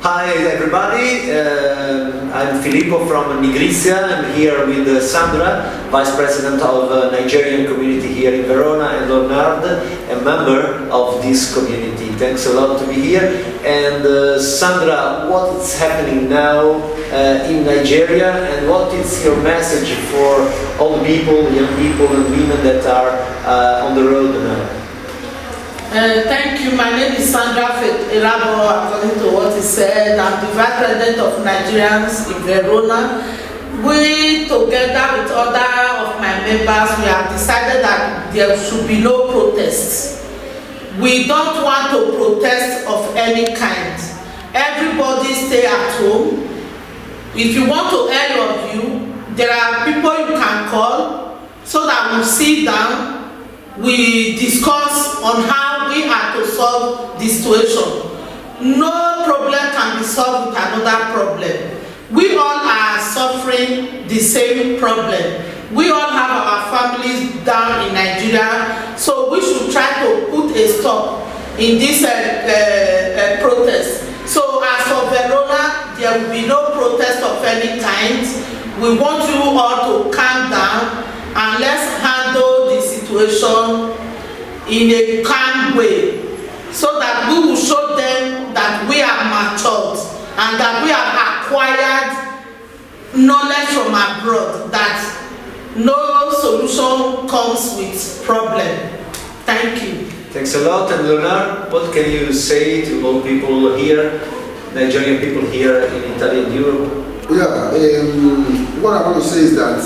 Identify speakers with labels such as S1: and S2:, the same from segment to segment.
S1: Hi everybody, I'm Filippo from Nigrizia. I'm here with Sandra, Vice President of Nigerian community here in Verona, and Leonard, a member of this community. Thanks a lot to be here. And Sandra, what is happening now in Nigeria, and what is your message for all the people, young people and women that are on the road now?
S2: Thank you. My name is Sandra Erhabor, according to what is said. I'm the Vice President of Nigerians in Verona. We, together with other of my members, we have decided that there should be no protests. We don't want to protest of any kind. Everybody stay at home. If you want to air your view, there are people you can call so that we sit down, we discuss on how we are to solve the situation. No problem can be solved with another problem. We all are suffering the same problem. We all have our families down in Nigeria, so we should try to put a stop in this protest. So as for Verona, there will be no protest of any kind. We want you all to calm down and let's handle the situation in a calm way, so that we will show them that we are matured and that we have acquired knowledge from abroad, that no solution comes with problem. Thank you.
S1: Thanks a lot. And Leonard, what can you say to all people here, Nigerian people here in Italy and Europe?
S3: Yeah, what I want to say is that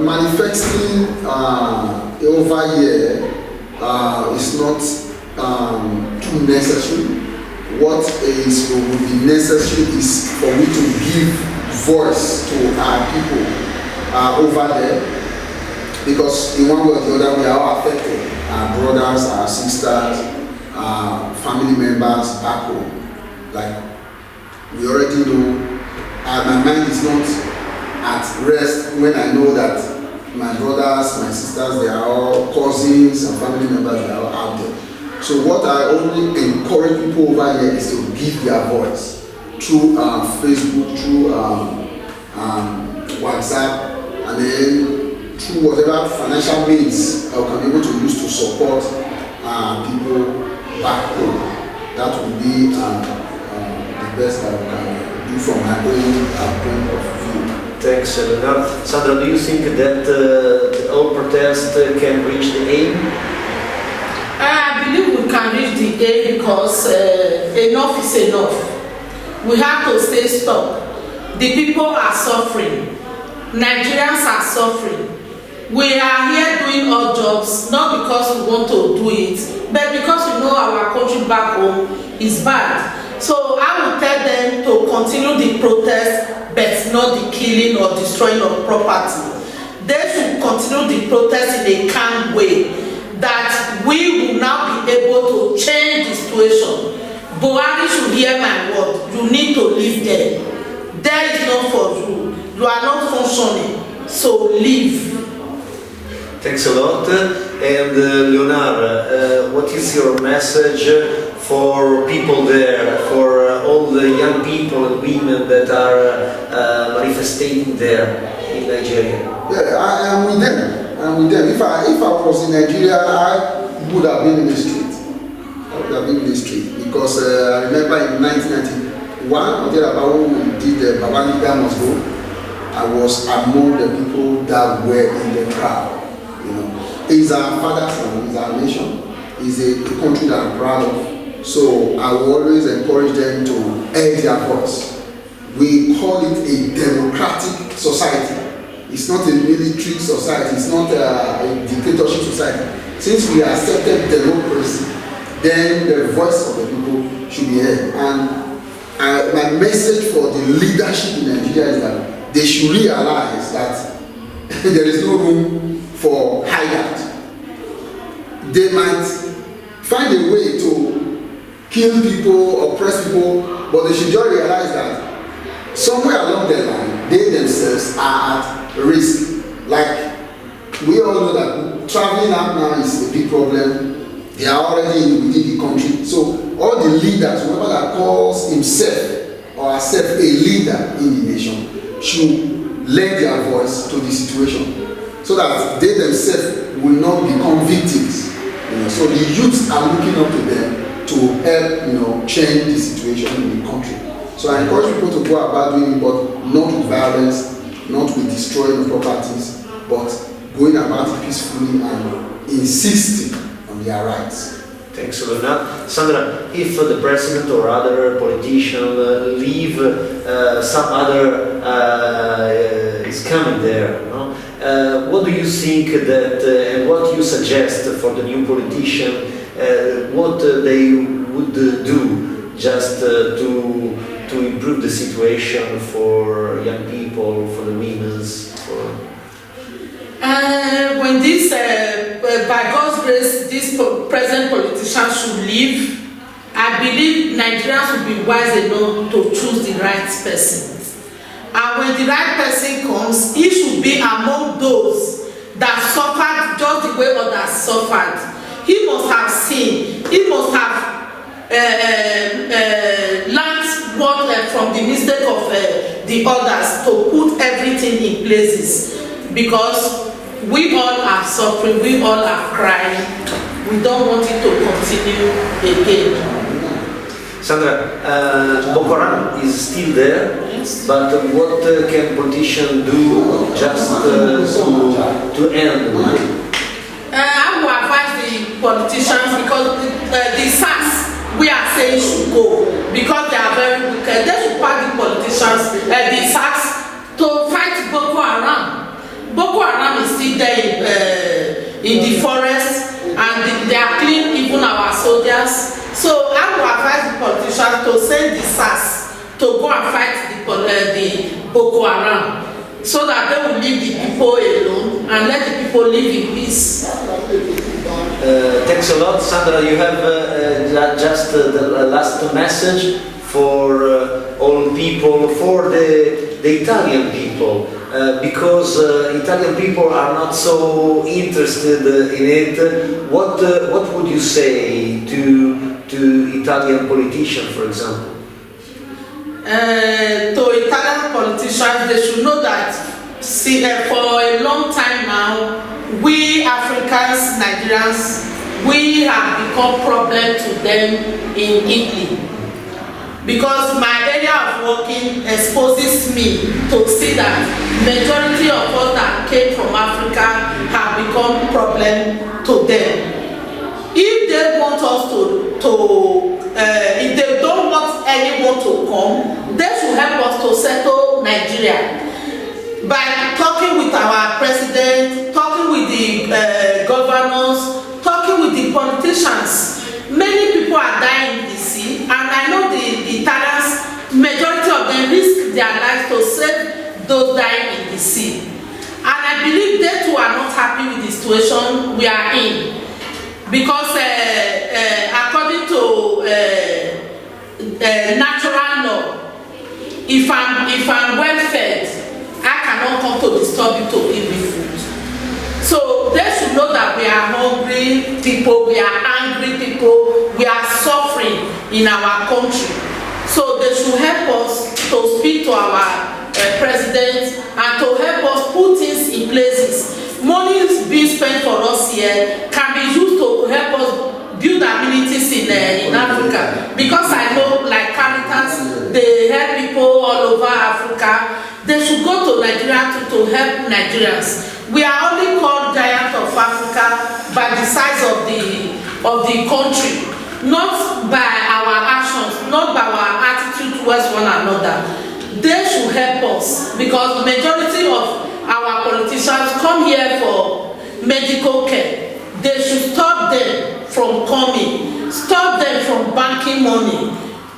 S3: manifesting over here is not too necessary. What is will be necessary is for me to give voice to our people over there, because in one way or the other we are all affected. Our brothers, our sisters, our family members back home. Like we already know, my mind is not at rest when I know that my brothers, my sisters, they are all cousins and family members, they are all out there. So what I only encourage people over here is to give their voice through Facebook, through WhatsApp, and then through whatever financial means I can be able to use to support people back home. That would be the best that I can do from my own point of view.
S1: Thanks, Leonard. Sandra, do you think that all protests can reach the aim?
S2: I believe we can reach the aim because enough is enough. We have to say stop. The people are suffering. Nigerians are suffering. We are here doing our jobs not because we want to do it, but because we know our country back home is bad. So I will tell them to continue the protest, but not the killing or destroying of property. They should continue the protest in a calm way, that we will now be able to change the situation. Buhari should hear my word. You need to leave there. There is not for you. You are not functioning. So leave.
S1: Thanks a lot. And Leonard, what is your message for people there, for all the young people and women that are manifesting there in Nigeria?
S3: Yeah, I am with them. I'm with them. If I was in Nigeria, I would have been in the street. I would have been in the street because I remember in 1991, when we did the Babangida Must Go, I was among the people that were in the crowd. You know, it's our father's land, it's our nation, it's a country that I'm proud of. So I will always encourage them to air their voice. We call it a democratic society. It's not a military society. It's not a dictatorship society. Since we accepted democracy, then the voice of the people should be heard. And my message for the leadership in Nigeria is that they should realize that there is no room for hideout. They might find a way to kill people, oppress people, but they should just realize that somewhere along the line, they themselves are at risk. Like we all know that traveling out now is a big problem. They are already within the country. So all the leaders, whoever that calls himself or herself a leader in the nation, should lend their voice to the situation, so that they themselves will not become victims. So the youths are looking up to them to help, change the situation in the country. So I encourage people to go about doing it, but not with violence, not with destroying the properties, but going about it peacefully and insisting on their rights.
S1: Thanks a lot. Now, Sandra, if the president or other politician leave, some other is coming there, no? What do you think that, and what you suggest for the new politician, what they would do just to improve the situation for young people, for the women's?
S2: When this, by God's grace, this present politician should leave, I believe Nigerians will be wise enough to choose the right person. And when the right person comes, he should be among those that suffered just the way others suffered. He must have seen, he must have learned what from the mistake of the others to put everything in places. Because we all are suffering, we all are crying. We don't want it to continue again.
S1: Sandra, Boko Haram is still there,
S2: yes.
S1: But what can politicians do just to end it?
S2: I will advise the politicians, because the SARS, we are saying should go, because they are very wicked. They should pass the politicians, the SARS, to fight Boko Haram. Boko Haram is still there in the forest, and they are killing even our soldiers. So I will advise the politicians to send the SARS to go and fight the Boko Haram, so that they will leave the people alone and let the people live in peace.
S1: Thanks a lot, Sandra. You have just the last message for all people, for the Italian people, because Italian people are not so interested in it. What would you say to Italian politicians, for example?
S2: To Italian politicians, they should know that for a long time now, we Africans, Nigerians, we have become problem to them in Italy. Because my area of working exposes me to see that majority of us that came from Africa have become problem to them. If they want us if they don't want anyone to come, they should help us to settle Nigeria by talking with our president, talking with the governors, talking with the politicians. Many people are dying in the sea, and I know the Italians, majority of them risk their lives to save those dying in the sea. And I believe they too are not happy with the situation we are in. Because according to natural law, if I'm well fed, I cannot come to disturb you to eat me food. So they should know that we are hungry people, we are angry people, we are suffering in our country. So they should help us to speak to our president and to help us put things in places. Money is being spent for us here can be used to help us build amenities in Africa. Because I know, like Caritas, they help people all over Africa. They should go to Nigeria to help Nigerians. We are only called giant of Africa by the size of the country, not by our actions, not by our attitude towards one another. They should help us, because the majority of our politicians come here for medical care. They should stop them from coming, stop them from banking money.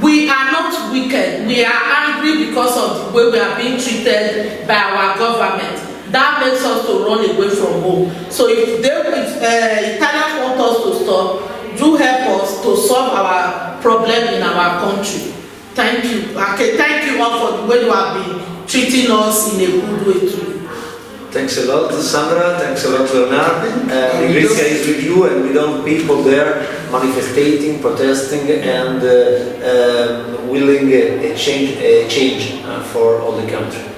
S2: We are not wicked. We are angry because of the way we are being treated by our government. That makes us to run away from home. So if Italians want us to stop, do help us to solve our problem in our country. Thank you. Okay, thank you all for the way you have been treating us in a good way too.
S1: Thanks a lot, Sandra. Thanks a lot, Leonard. Nigrizia is with you, and with all people there manifesting, protesting, and willing a change for all the country.